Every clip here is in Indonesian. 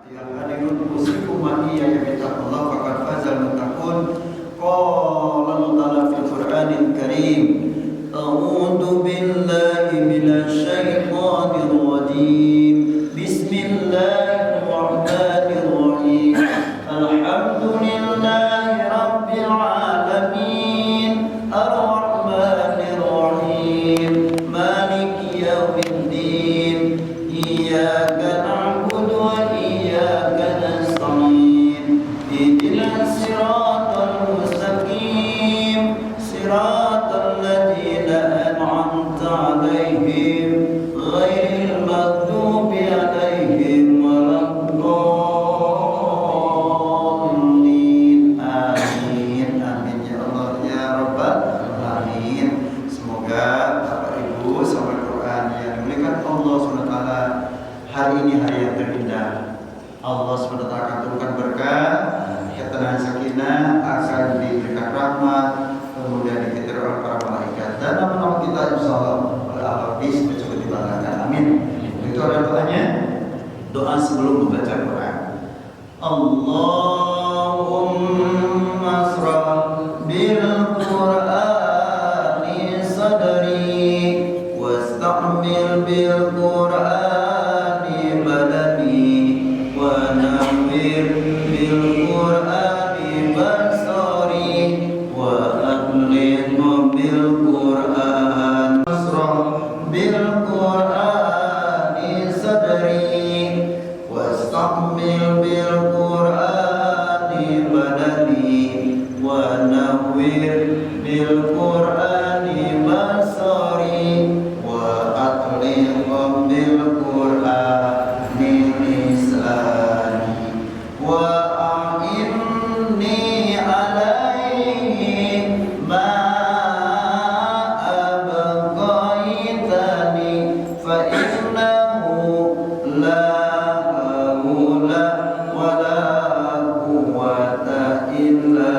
Ya hadirun usikum wa iyaya bittaqullah faqad fazal muttaqun. Qala Allah Ta'ala fil Qur'anil Karim, a'udzu billahi minasy syaithanir rajim. Bismillahirrahmanirrahim. Alhamdulillahi rabbil alamin. Ar-rahmanir rahim. Maliki yaumiddin. Iyyaka na'budu wa iyyaka nasta'in. Ihdinas siratal mustaqim. Siratal ladzina an'amta 'alaihim ghairil maghdubi 'alaihim waladdallin. Amin. Amin ya Allah ya rabbal alamin. Semoga Bapak Ibu sahabat Quran yang dimuliakan Allah SWT, hari ini hari yang terindah. Allah SWT akan turunkan berkah, ketenangan sakinah, akan diberikan rahmat, kemudian dikelilingi oleh para malaikat, dan nama-nama kita insyaallah oleh al-Habis mencoba dibanggakan. Amin. Itu adalah doanya, doa sebelum membaca Quran. Allahumma asra bil Qur'ani sadri wastamil bil Qur'ani badani wa nawwir bil Qur'ani basari wa adlim bil Qur'an. Asra bil Qur'ani sadri wastamil bil Qur'ani badani wa nawwir bil Qur'ani basari wa adlim bil Qur'ani lisani wa a'inni alaihi ma abqaitani fa innahu la haula wa la quwwata illa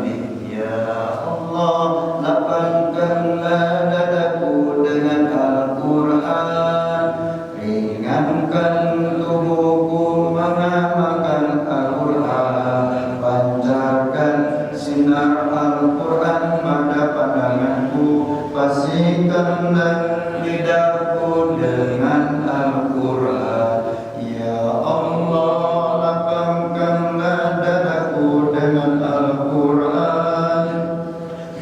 bik. Ya Allah, lapangkanlah dadaku dengan Al-Quran, ringankan tubuhku mengamalkan Al-Quran, pancarkan sinar Al-Quran pada pandanganku, pastikanlah lidahku dengan Al-Quran. Ya Allah, lapangkanlah dadaku dengan Al-Quran,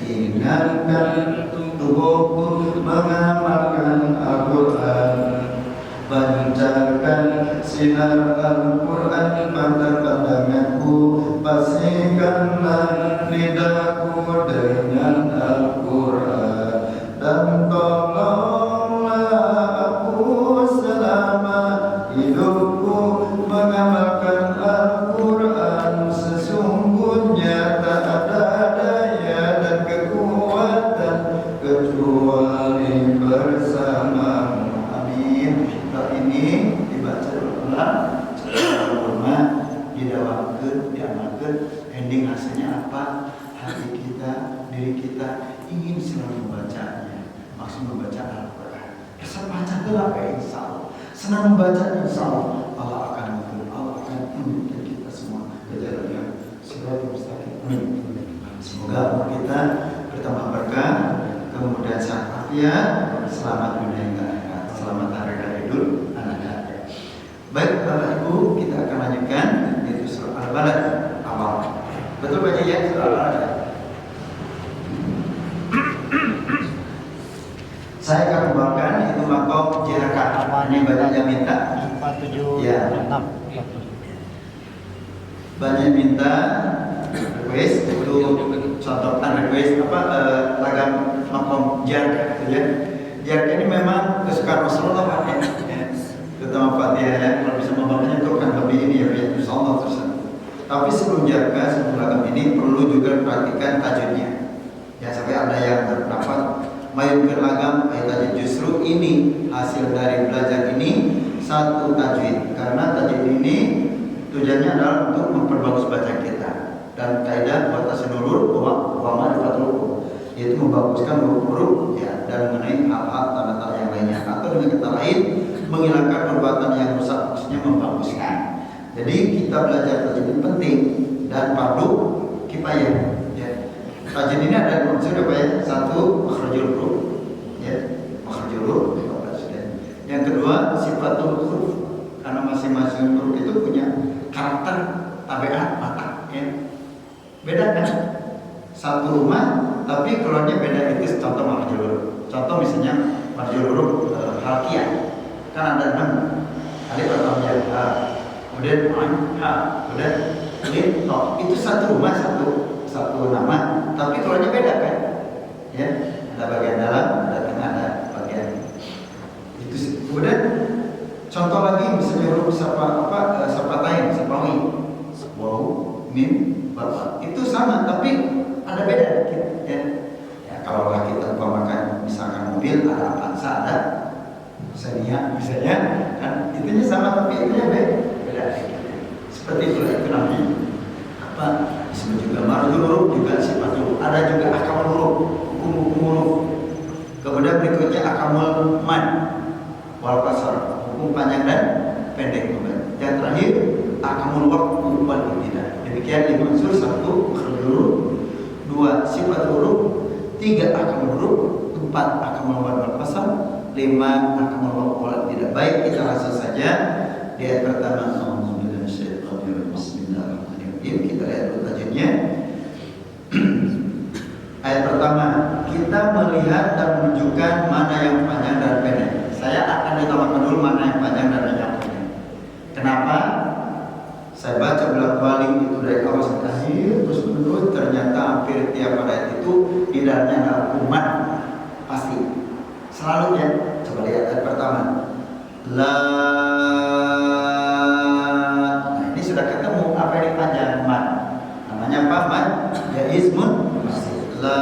ringankan tubuhku mengamalkan Al-Quran, pancarkan sinar Al-Quran pada pandanganku, pastikanlah lidahku dengan Al-Quran, dan tolonglah aku selama hidupku mengamalkan Al-Quran. Sesungguhnya tak ada daya dan kekuatan kecuali bersamamu. Amin. Doa ini dibaca ulang secara hormat, didawamkeun, diamalkeun. Ending hasilnya apa? Hati kita, diri kita ingin selalu membacanya. Maksud membaca Al-Quran. Kesan baca gelap ya insya Allah. Senang membaca insya Allah. Allah akan menunjukkan kita semua ke jalan yang siratal mustaqim. Amin. Semoga umur kita bertambah berkah, kemudian sehat afiat, selamat dunia hingga akhirat, selamat hari raya Idul Adha. Baik Bapak Ibu, kita akan lanjutkan yaitu surah Al-Balad awal. Betul baca ya surah Al-Balad. Saya akan membawakan itu makom jirakat. Ini banyak yang minta 476 ya. Banyak minta request itu contohan request lagam makom jar ya. Jar ini memang kesukaan Rasulullah Pak ya. Terutama Fatihah ya. Kalau bisa membawanya itu akan lebih ini ya insyaallah terus. Tapi sebelum jarga, sebelum lagam ini perlu juga perhatikan tajwidnya. Ya sampai ada yang terdapat mayunkan lagam tajwid, justru ini hasil dari belajar ini satu tajwid, karena tajwid ini tujuannya adalah untuk memperbagus bacaan kita dan kaidah wa tasinulur wa ma'rifatul huruf, yaitu membaguskan huruf ya dan mengenai hal-hal tanda-tanda yang lainnya, atau dengan kata lain menghilangkan perbuatan yang rusak, maksudnya membaguskan. Jadi kita belajar tajwid ini penting dan fardu kifayah. Ya. Tajwid ini ada unsur apa ya? Satu, makhrajul huruf, ya, makhrajul huruf. Yang kedua, sifatul huruf, karena masing-masing huruf itu punya karakter, tabiat, watak, ya. Beda kan? Satu rumah, tapi keluarnya beda. Itu contoh makhrajul huruf. Contoh misalnya makhrajul huruf halqiyah, kan ada 6 alif atau ya, kemudian kemudian lin, to. Itu satu rumah, satu nama, tapi keluarnya beda kan? Ya, ada bagian dalam, ada tengah, ada bagian. Itu kemudian contoh lagi misalnya huruf sapatain, sapawi, waw, mim, ba. Itu sama, tapi ada beda dikit. Ya, ya kalau kita umpamakan misalkan mobil ada Avanza, ada Xenia misalnya, kan itunya sama tapi itunya beda. Seperti itu namanya apa? Disebut juga marjul huruf, juga sifat huruf. Ada juga akamul huruf, hukum huruf. Kemudian berikutnya akamul mad wal qasar, hukum panjang dan pendek. Yang terakhir akamul waqt wal ibtida. Demikian 5 unsur: 1 makhrajul huruf, 2 sifat huruf, 3 akamul huruf, 4 akamul mad wal qasar, 5 akamul waqt wal ibtida. Baik, kita langsung saja di ayat pertama. Bismillahirrahmanirrahim. Kita lihat dulu tajwidnya. Ayat pertama, kita melihat dan menunjukkan mana yang panjang dan pendek. Saya akan ditambahkan dulu mana yang panjang dan mana yang pendek. Kenapa? Saya baca bolak-balik itu dari awal sampai akhir, terus menerus, ternyata hampir tiap ayat itu di dalamnya ada umat pasti. Selalu ya. Coba lihat ayat pertama. La. Nah, ini sudah ketemu apa yang panjang mat. Namanya apa? Mat ya ismun la.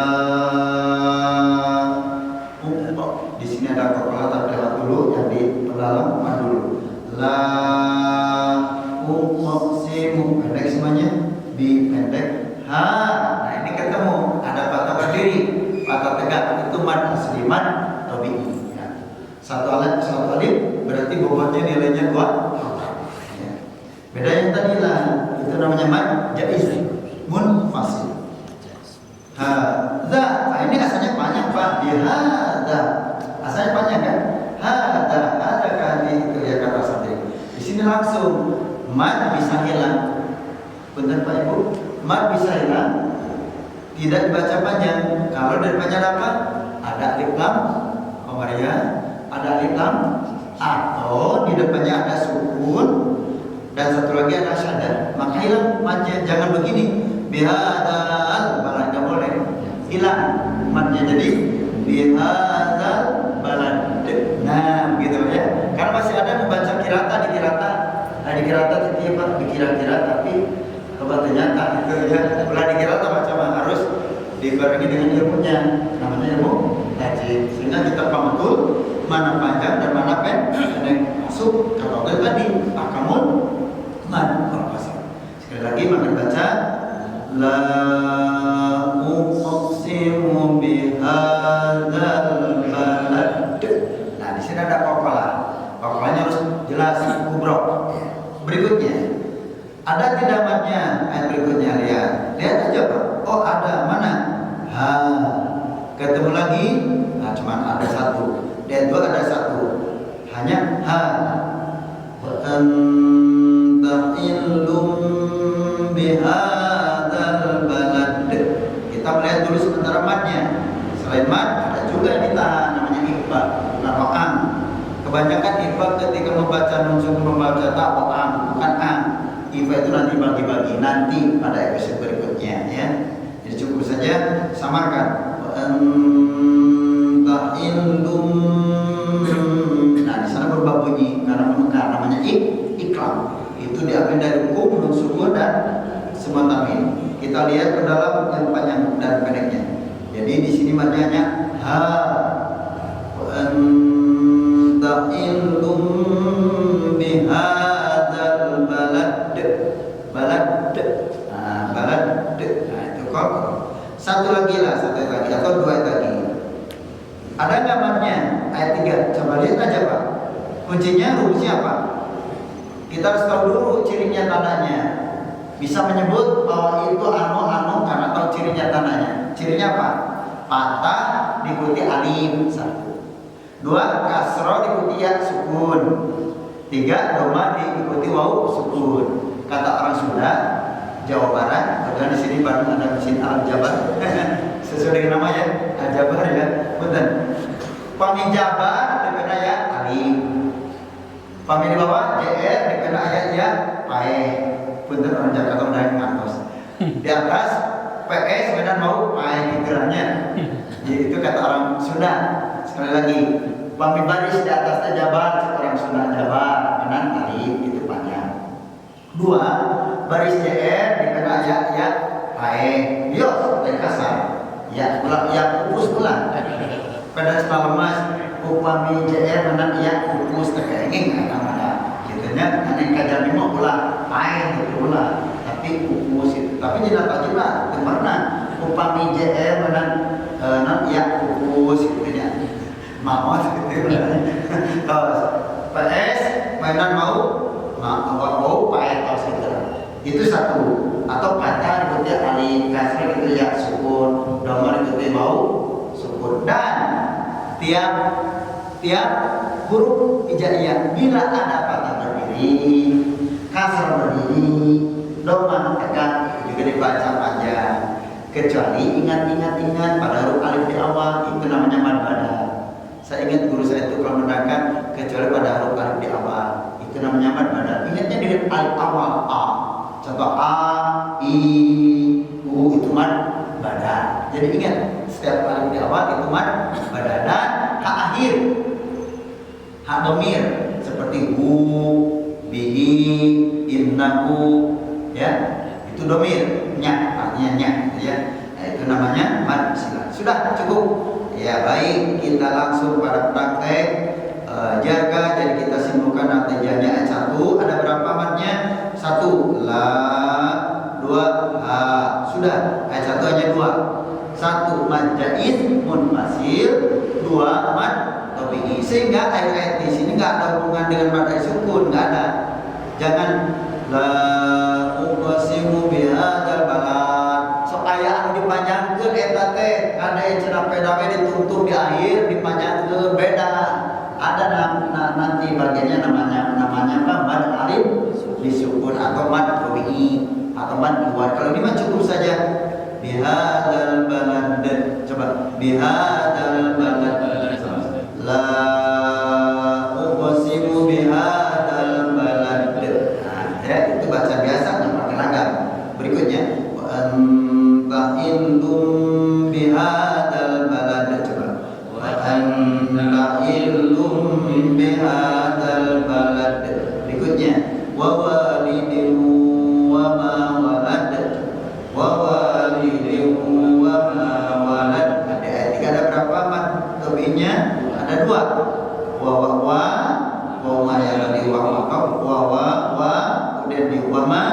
Di sini ada kokolah tapi lewat dulu, yang di dalam mat dulu. La uqsimu, pendek semuanya, bi pendek, ha. Nah, ini ketemu ada patah berdiri, patah tegak, itu mat asli, mat tabi'i. Ya. Satu alif berarti bobotnya nilainya 2. Ya. Beda yang tadi lah, itu namanya mat jaiz munfasil. Hadza, nah ini asalnya panjang Pak. Dia hadza, asalnya panjang kan? Hadza, ada kan itu ya kata santri. Di sini langsung mat bisa hilang. Benar Pak Ibu? Mat bisa hilang, tidak dibaca panjang. Kalau dari panjang apa? Ada alif lam, Maria, ada alif lam, atau di depannya ada sukun dan satu lagi ada syaddah. Maka hilang matnya. Jangan begini. Bihadzal balad, tidak boleh. Hilang matnya, jadi bihadzal balad. Nah, begitu ya. Karena masih ada membaca kirata di kirata. Di kirata setiap dikira-kira, tapi kalau ternyata itu ya ulah dikira macam harus dibarengi dengan ilmunya, namanya ilmu tajwid, sehingga kita paham betul mana panjang dan mana pendek. Masuk kalau tadi akamul mad wal qasar. Sekali lagi maka baca la uqsimu bihadzal balad. Nah, di sini ada kokolah. Kokolahnya harus jelas kubro. Berikutnya ada tidak matnya? Ayat berikutnya lihat aja Pak. Oh ada, mana? Ha. Ketemu lagi. Nah cuma ada satu. Dan 2 ada satu. Hanya ha. Wa anta illum bihadzal balad. Kita melihat dulu sementara matnya. Selain mat ada juga yang ditahan, namanya ikhfa, naro'an. Kebanyakan ikhfa ketika membaca nun sukun, membaca ta, bukan ang. Ikhfa itu nanti bagi-bagi nanti pada episode berikutnya ya. Jadi cukup saja samarkan. Anta indum. Nah di sana berubah bunyi karena menekar, namanya iklam. Itu diambil dari hukum nun sukun dan semua tamim. Kita lihat ke dalam yang panjang dan pendeknya. Jadi di sini maknanya ha. Anta indum bihadzal balad. Balad. Nah, balad. Nah, itu kok. Satu lagi atau 2 lagi. Ada nggak matnya? Ayat 3. Coba lihat aja Pak. Kuncinya rumusnya apa? Kita harus tahu dulu cirinya tandanya. Bisa menyebut bahwa itu anu karena tahu cirinya tandanya. Cirinya apa? Patah diikuti alif, 1. 2, kasro diikuti ya sukun. 3, doma diikuti waw sukun. Kata orang Sunda, Jawa Barat, kebetulan di sini Bandung ada mesin Al Jabar. Sesuai dengan namanya, Al Jabar ya. Betul. Pami Jabar dikena ya alif. Pami di bawah JR dikena ayat ya pae. Punten orang Jakarta udah ngantos. Di atas PS benar mau pae pikirannya. Jadi itu kata orang Sunda. Sekali lagi, pami baris di atasnya Jabar, orang Sunda Jabar, benar alif itu panjang. 2, baris JR dikena ya pae. Bios kasar. Ya, ulang ya pupus ulang. Pada semalam mas, upami JR benar ya pupus terkenging ada. Gitunya, aneh kajar mau ulang pae itu ulang. Tapi pupus itu. Tapi tidak tahu juga, pernah upami JR benar ya pupus gitunya. Mau gitu ya. Terus PS mainan mau pae tos gitu. Itu 1. Atau kata diikuti alif, kasrah gitu ya sukun, dhamma diikuti mau sukun. Dan tiap huruf hijaiyah bila ada patah berdiri, kasrah berdiri, dhamma tegak juga dibaca panjang. Kecuali ingat pada huruf alif di awal itu namanya mad badal. Saya ingat guru saya itu kalau menerangkan kecuali pada huruf alif di awal itu namanya mad badal. Ingatnya dengan alif awal a. Contoh a, i, u itu mad badal. Jadi ingat setiap alif di awal itu mad badal. Dan ke akhir ha domir seperti hu, bihi, innahu ya itu domir nya artinya nya gitu ya. Nah, itu namanya mad silat. Sudah cukup. Ya baik, kita langsung pada praktek jaga. Jadi kita simpulkan natijahnya ayat 1. Ada berapa madnya? 1 la, 2 ha. Sudah, ayat 1 hanya 2. 1 mad jaiz munfasil, 2 mad tabi'i. Sehingga ayat-ayat di sini nggak ada hubungan dengan mad sukun, nggak ada. Jangan la uqsimu bihadzal balad. Sok aya anu dipanjangkeun eta teh, ada yang cenah pedawe ditutup di akhir dipanjangkeun beda. Ada nanti bagiannya namanya apa? Mad alif disukun atau mad tabi'i atau mad luar. Kalau ini mah cukup saja bihadzal balad. Coba bihadzal balad. La uqsimu bihadzal balad. Nah, ya itu baca biasa enggak pakai lagam. Berikutnya anta intum bihadzal balad. Coba wa anta illum bihadzal balad. Berikutnya wa walidin wa ma walad. Wa walidin wa ma walad. Ada ayat 3 ada berapa mad tabi'inya? Ada 2. Wa ya di wa kemudian di wa ma.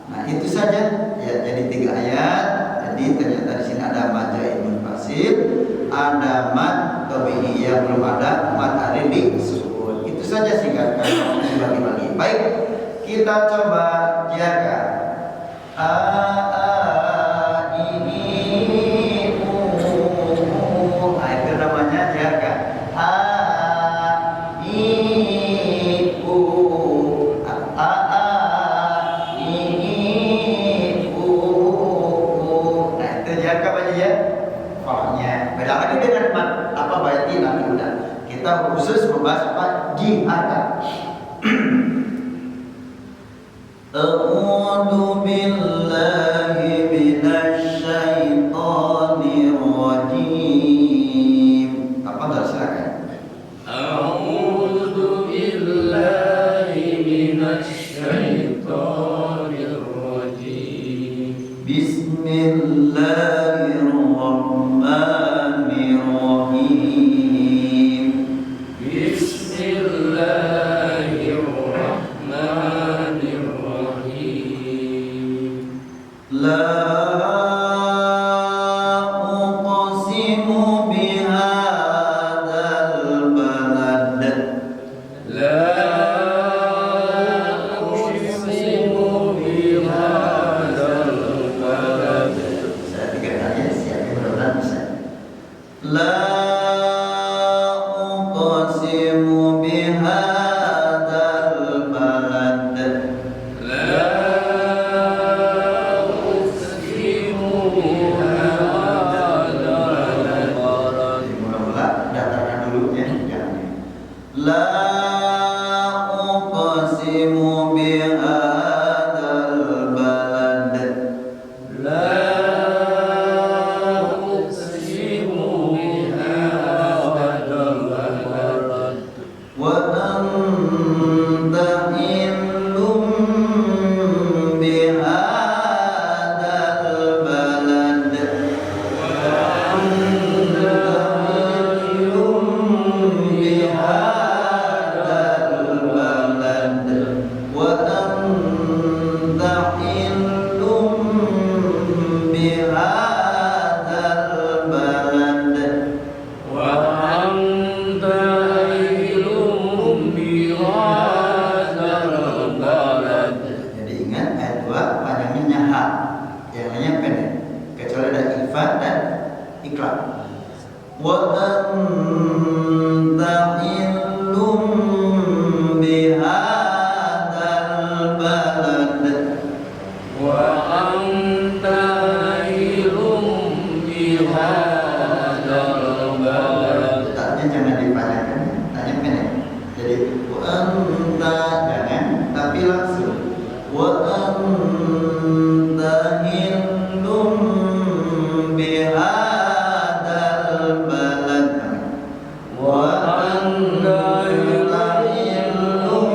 Nah itu saja ya, jadi 3 ayat. Jadi ternyata di sini ada mad jaiz munfasil, ada mad tabi'i yang belum ada mad alif disukun. Itu saja singkatkan dibagi-bagi. Baik, kita coba jaga. Itu namanya jaga. Beda lagi dengan apa bayati nanti udah. Kita khusus membahas apa jihad. A'udzu billahi minasy syaithanir rajim. Apa enggak silakan. A'udzu billahi minasy syaithanir rajim. Bismillahirrahmanirrahim. Bismillahirrahmanirrahim. La uqsimu bihadzal balad. La uqsimu bihadzal balad. Wa anta illum bihadzal balad. Wa anta illum bihadzal balad. Wa anta illum bihadzal balad. Wa anta ilum bihadzal balad. Jadi ingat ayat 2 panjangnya nyahat, yang lainnya pendek, kecuali ada ifat dan ikrar. Wa anta illum bihadzal balad. Wa anta ilum bihadzal balad. Letaknya jangan dipanjangkan, letaknya pendek. Jadi wa anta jangan, tapi langsung. Wa anta illum bihadzal balad. Wa anta illum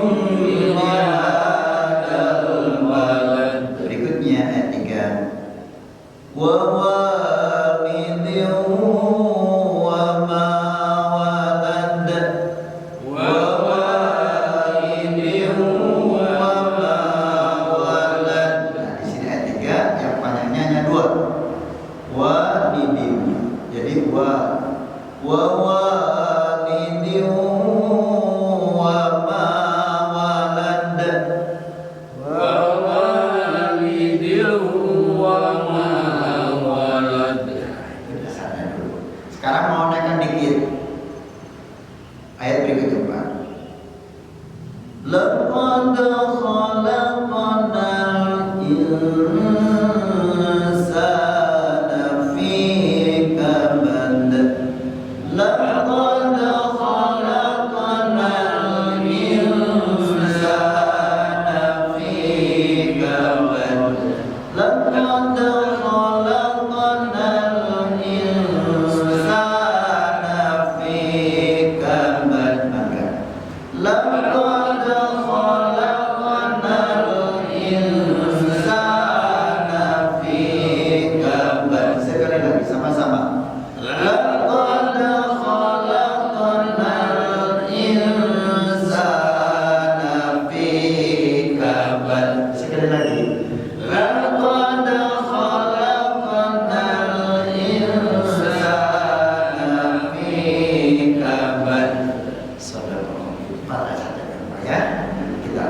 bihadzal balad. Berikutnya ayat 3. Wa walidin wa ma walad. Wa walidin wa ma walad. Nah, di sini ayat 3 yang panjangnya hanya 2. Walidin. Jadi wa walidin wa ma walad. wa walidin wa ma walad. Itu dasarnya dulu. Sekarang mau naikkan dikit. Ayat berikutnya, Pak. Laqad khalaqnal insana fi kabad. Laqad khalaqnal insana fi kabad. Laqad khalaqnal insana fi kabad. Maka laqad khalaqnal insana fi kabad. Sekali lagi sama-sama. Laqad khalaqnal insana fi kabad. Sekali lagi. Laqad khalaqnal insana fi kabad. Sadaqallahu. Pada saja Pak ya. Kita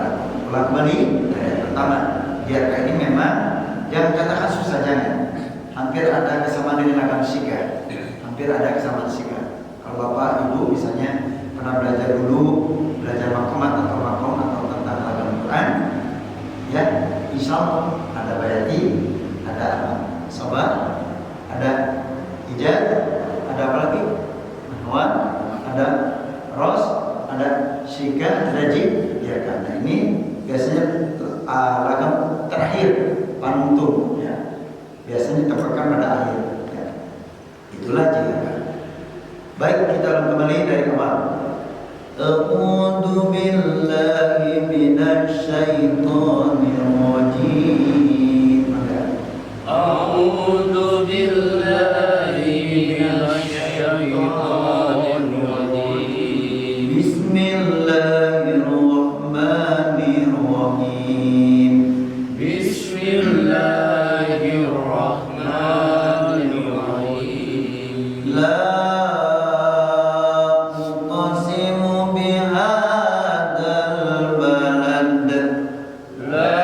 ulang kembali dari ayat pertama. Biar ini memang yang katakan susah jangan. Hampir ada kesamaan dengan agama Syiah. Hampir ada kesamaan Syiah. Kalau Bapak Ibu misalnya pernah belajar dulu, belajar makomat atau makom atau tentang agama Quran, ya, insya Allah ada bayati, ada sobat, ada ijaz, ada apa lagi? Nahwan, ada ros, ada syikah, ada jib, ya kan? Nah, ini biasanya lagam terakhir panuntun, ya. Biasanya tepakan pada akhir, ya. Itulah jika. Baik, kita ulang kembali dari awal. A'udzu billahi minasy syaithanir rajim. A'udzu billahi minasy syaithanir rajim. Bismillahirrahmanirrahim. Bismillahirrahmanirrahim. La uqsimu bihadzal balad. La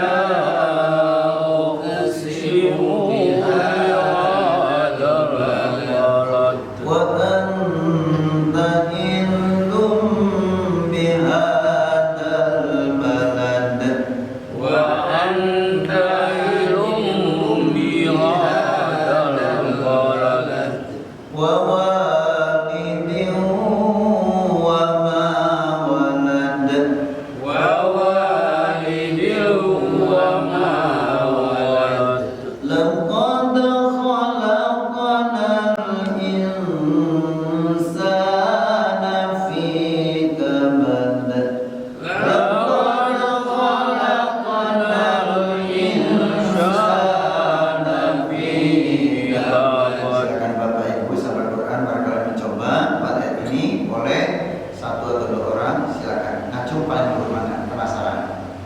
satu atau dua orang silakan. Ngacung paling dulu mana? Penasaran?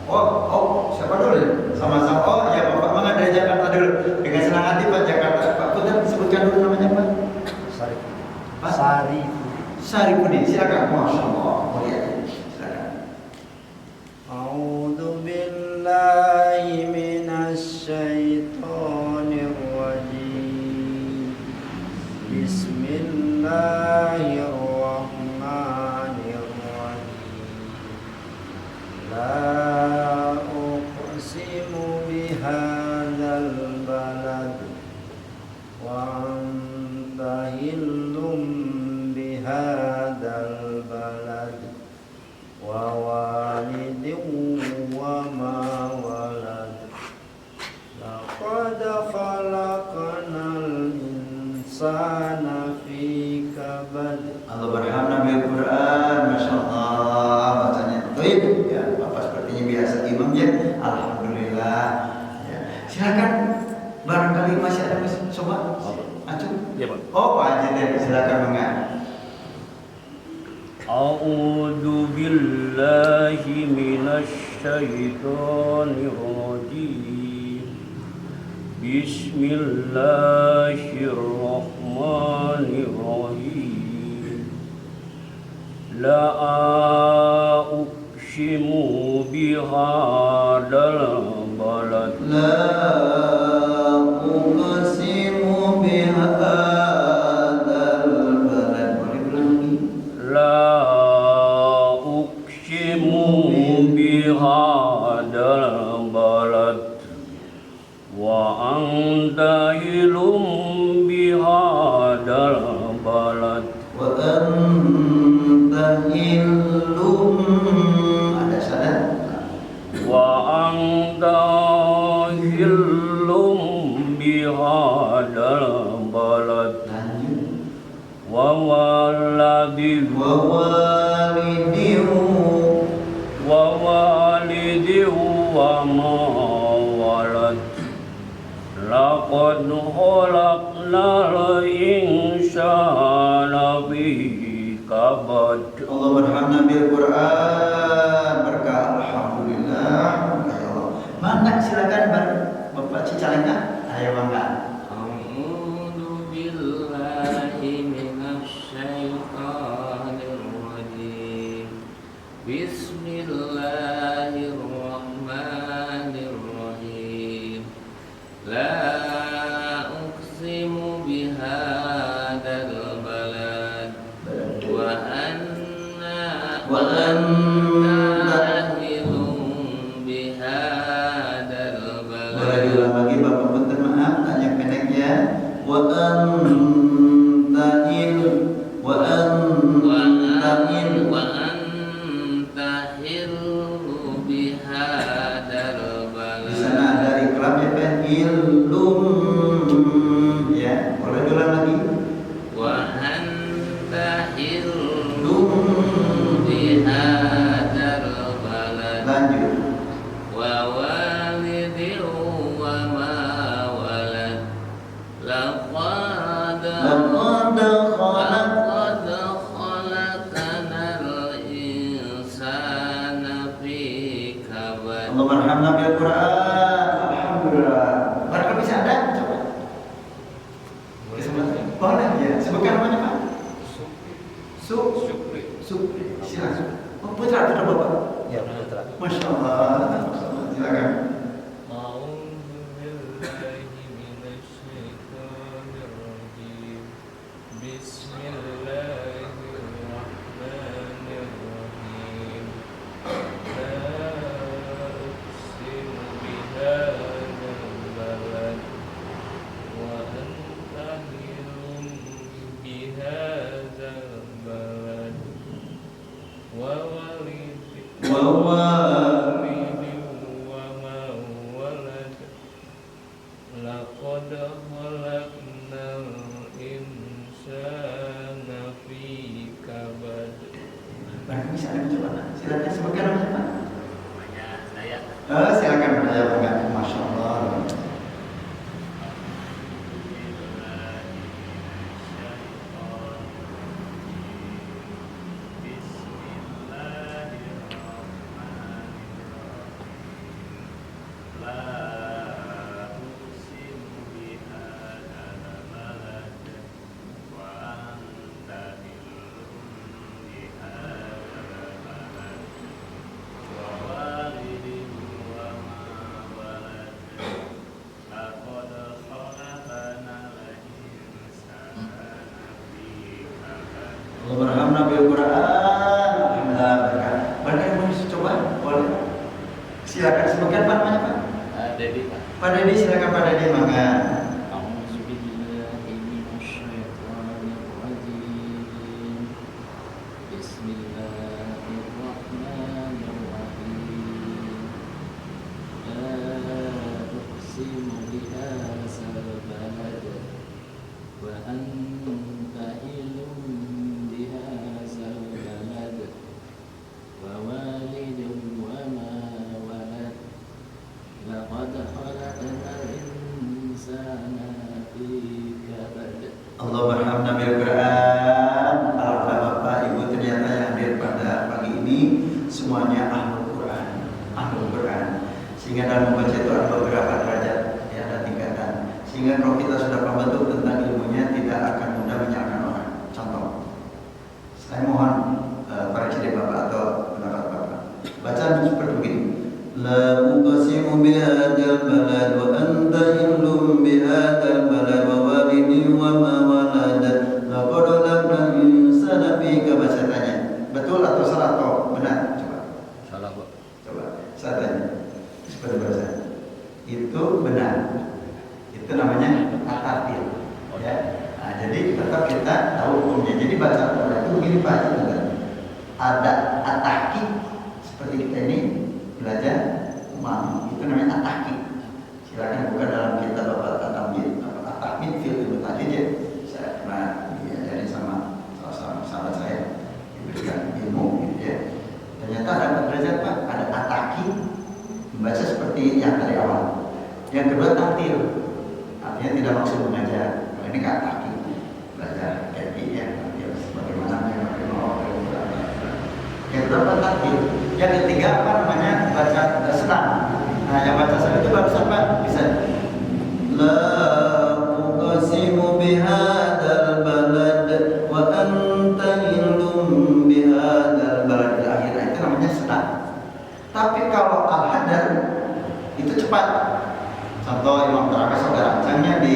Oh, siapa dulu? Sama-sama. Oh ya Bapak Mangga dari Jakarta dulu. Dengan senang hati Pak Jakarta. Pak Putar sebutkan dulu namanya Pak. Sari. Pak? Sari. Saripudin, silakan. Masya Allah. Mulia. Silakan. A'udzu billahi minasy syaithanir rajim. Bismillahirrahmanirrahim. La uqsimu bihadzal balad wa anta hillum bihadzal balad wa walidin wa ma walad laqad khalaqnal insana fi kabad. Allah berhamd bil Quran, masya Allah, bacanya baik ya. Bapak sepertinya biasa imam ya. Alhamdulillah. Ya. Silakan. Barangkali masih ada coba. Acung. Ya, Pak. Oh, Pak Haji deh, silakan Mangga. A'udzu billahi minasy syaithanir rajim. Bismillahirrahmanirrahim. La uqsimu bihadzal balad. La uqsimu bihadzal balad. Boleh ulang lagi? La uqsimu bihadzal balad wa anta hilum bihadzal balad. Wa anta hillum. Ada salah? Wa anta hillum bihadzal balad Lanjut. wa walidin Wa walidin. wa ma walad laqad khalaqnal insana fi kabad. Allah berhamd bil Quran, berkah alhamdulillah. Ya Allah. Mangga silakan Bapak Cicalengka. Ayo Mangga. A'udzu billahi minasy syaithanir rajim. Bismillahirrahmanirrahim. La uqsimu bihadzal balad wa anta hilum bihadzal Boleh balad. diulang lagi Bapak punten maaf tanya pendek ya. Wa anta hillu bihadzal di sana balad. ada ikram ya Pak. Ilum ya. Boleh diulang lagi. Wa anta hillu Lum. bihadzal balad. Lanjut. Wa walidin wa ma walad. Laqad khalaqnal insana fi kabad. Allah berhamd bil Quran. Alhamdulillah. Barangkali bisa ada coba. Boleh ya. Sebutkan namanya Pak. Supri. Silakan. Oh, putra Bapak. Ya, putra. Masya Allah. Silakan. A'udzu billahi minasy syaithanir rajim. Bismillahirrahmanirrahim. La uqsimu bihadzal balad wa anta hilum bihadzal balad wa walidin Wa wa ma walad. Laqad khalaqnal insana fi kabad. Barangkali bisa ada coba. Silakan sebutkan namanya Pak. Namanya saya. Silakan bertanya Pak. Masya Allah. Bismillahirrahmanirrahim. Pak Dedi, silakan Pak Dedi, maka. Allah berhamd bil Quran. Alhamdulillah Bapak Ibu ternyata yang hadir pada pagi ini semuanya ahlul Quran, ahlul Quran. Sehingga dalam membaca itu ada beberapa derajat, ya, ada tingkatan. Sehingga kalau kita sudah paham betul tentang ilmunya, tidak akan mudah menyalahkan orang. Contoh, saya mohon koreksi dari Bapak atau pendapat Bapak. Bacaan seperti begini. La uqsimu bihadzal balad wa anta hillum bihadzal balad wa walidin wa ma walad laqad khalaqnal insana fi kabad. Betul atau salah atau benar? Coba. Salah, Pak. Coba saya tanya. Seperti bahasa itu benar. Itu namanya at-tartil. Ya. Nah, jadi tetap kita tahu hukumnya. Jadi baca Quran itu begini Pak, ada at-tahqiq seperti kita ini belajar umami, itu namanya at-tahqiq. Silakan buka dalam kitab Bapak At-Tamyiz, at-tahqiq fil ilmu tajwid ya. Saya pernah diajarin sama salah satu sahabat saya, diberikan ilmu gitu ya. Ternyata ada derajat Pak, ada at-tahqiq, membaca seperti yang dari awal. Yang kedua tartil, artinya tidak maksud mengajar. Kalau ini kan at-tahqiq, belajar kayak ya, bagaimana yang yang kedua tartil. Yang ketiga apa namanya? Baca senang. Nah, yang baca senang itu barusan Pak bisa. La uqsimu bihadzal balad wa anta hillum bihadzal balad. Akhir itu namanya senang. Tapi kalau al-hadar itu cepat. Contoh Imam Terakhir saudara acangnya di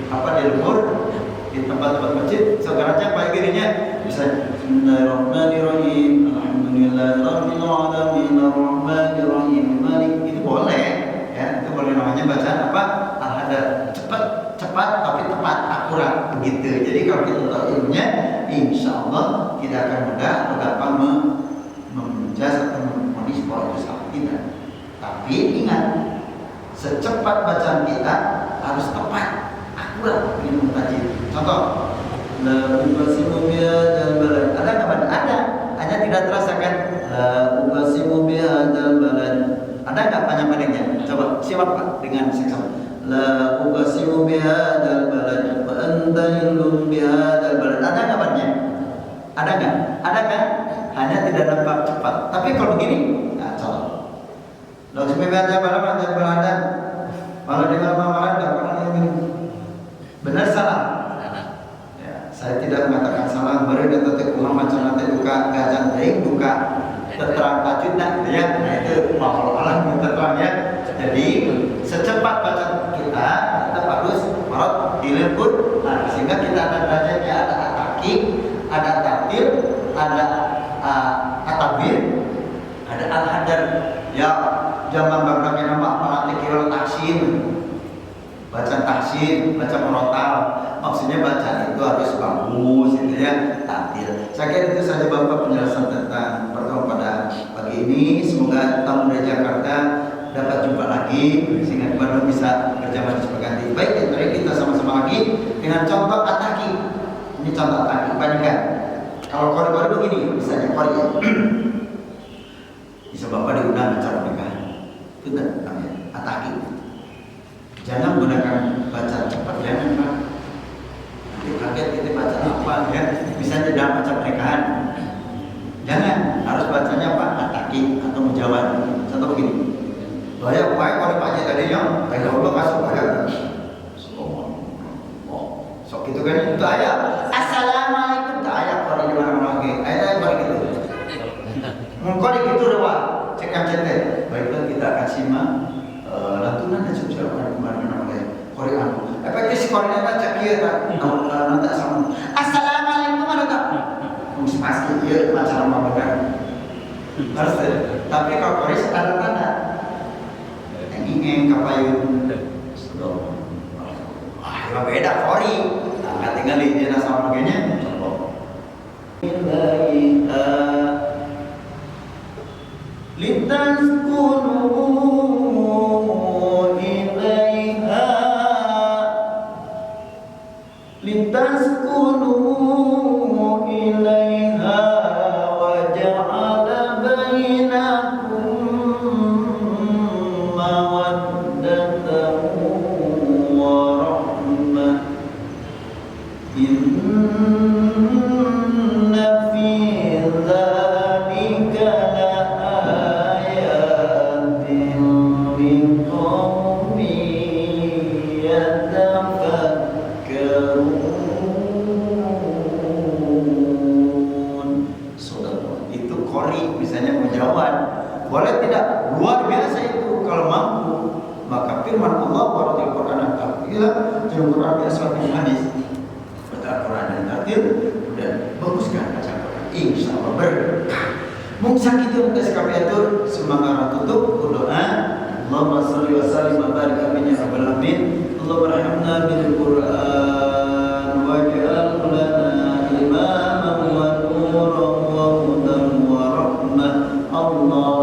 lembur di tempat-tempat masjid, saudara acang pakai kirinya bisa Bismillahirrahmanirrahim. Alhamdulillahirabbil alamin arrahmanir rahim malik. Itu boleh ya, itu boleh namanya bacaan apa? Al-hadar. Cepat tapi tepat, akurat begitu. Jadi kalau kita tahu ilmunya, insyaallah tidak akan mudah atau gampang menjas atau memonis bahwa itu salah, tidak. Tapi ingat, secepat bacaan kita harus tepat, akurat ilmu tajwid. Contoh, la uqsimu bihadzal balad. Ada kapan? Ada. Hanya tidak terasakan la uqsimu bihadzal balad. Ada enggak panjang-panjangnya? Coba simak Pak dengan seksama. La uqsimu bihadzal balad wa anta hillum bihadzal balad. Ada enggak panjang? Ada enggak? Ada kan? Hanya tidak nampak cepat. Tapi kalau begini, nah contoh. La uqsimu bihadzal balad wa anta balad. Malah dengan malam enggak pernah ini. Benar salah? Ya, saya tidak mengatakan salah. Mereka tetap ulama macam nanti duka gajan baik duka terang tajwid gitu ya. Nah itu makhluk alam yang terang ya. Jadi secepat baca kita tetap harus marot dilebur. Nah, sehingga kita ada derajatnya, ada at-tahqiq, ada tartil, ada at-tabir, ada al-hadar. Ya, zaman bagaikan nama pelatih kira tahsin. Baca tahsin, baca merotal, maksudnya bacaan itu harus bagus, gitu ya, tampil. Saya kira itu saja Bapak penjelasan tentang pertemuan pada pagi ini. Semoga tamu dari Jakarta dapat jumpa lagi, sehingga Bandung bisa berjalan berganti. Baik, mari kita sama-sama lagi dengan contoh at-tahqiq. Ini contoh at-tahqiq, bandingkan. Kalau kori-kori begini, misalnya kori ya. Bisa Bapak diundang acara pernikahan, itu namanya at-tahqiq. Jangan gunakan baca cepat, jangan Pak. Nanti kaget kita baca apa ya? Misalnya dalam baca pernikahan, jangan, harus bacanya apa? At-tahqiq atau menjawab. Contoh begini. Bahaya baik kalau Pak Haji tadi yang kayak Allah masuk bahaya. Sok gitu kan itu ayat. Assalamualaikum tak ayat kalau di mana-mana lagi. Ayat baru gitu. Mungkin gitu lewat cek yang cetek. Baiklah kita akan simak lantunan dan sosial kemana-mana oleh Korea. Efektif si Korea kan cek dia tak nanti sama. Assalamualaikum ada. Pasti dia macam apa kan? Harus. Tapi kalau Korea tanda-tanda. Yang kapayun. Wah, beda kori. Nah, tinggal di jelas sama kayaknya. Coba. Litaskunu ilaiha wa ja'ala bainakum mawaddatan wa rahmah. Inna fi dzalika laayatin liqaumin yatafakkarun. Saudara, itu qori misalnya menjawab. Boleh tidak? Luar biasa itu kalau mampu. Maka firman Allah waratil Quran al-Qur'an dalam Quran biasa di hadis. Al-Quran dan takdir dan baguskan baca Quran, insya Allah berkah. Mungkin itu untuk sekalian semangat tutup doa. Allahumma sholli wa sallim wa barik ya rabbal alamin. Allahumma rahmna bil Quran waj'al lana imaman wa nuran wa hudan wa rahmah. Allah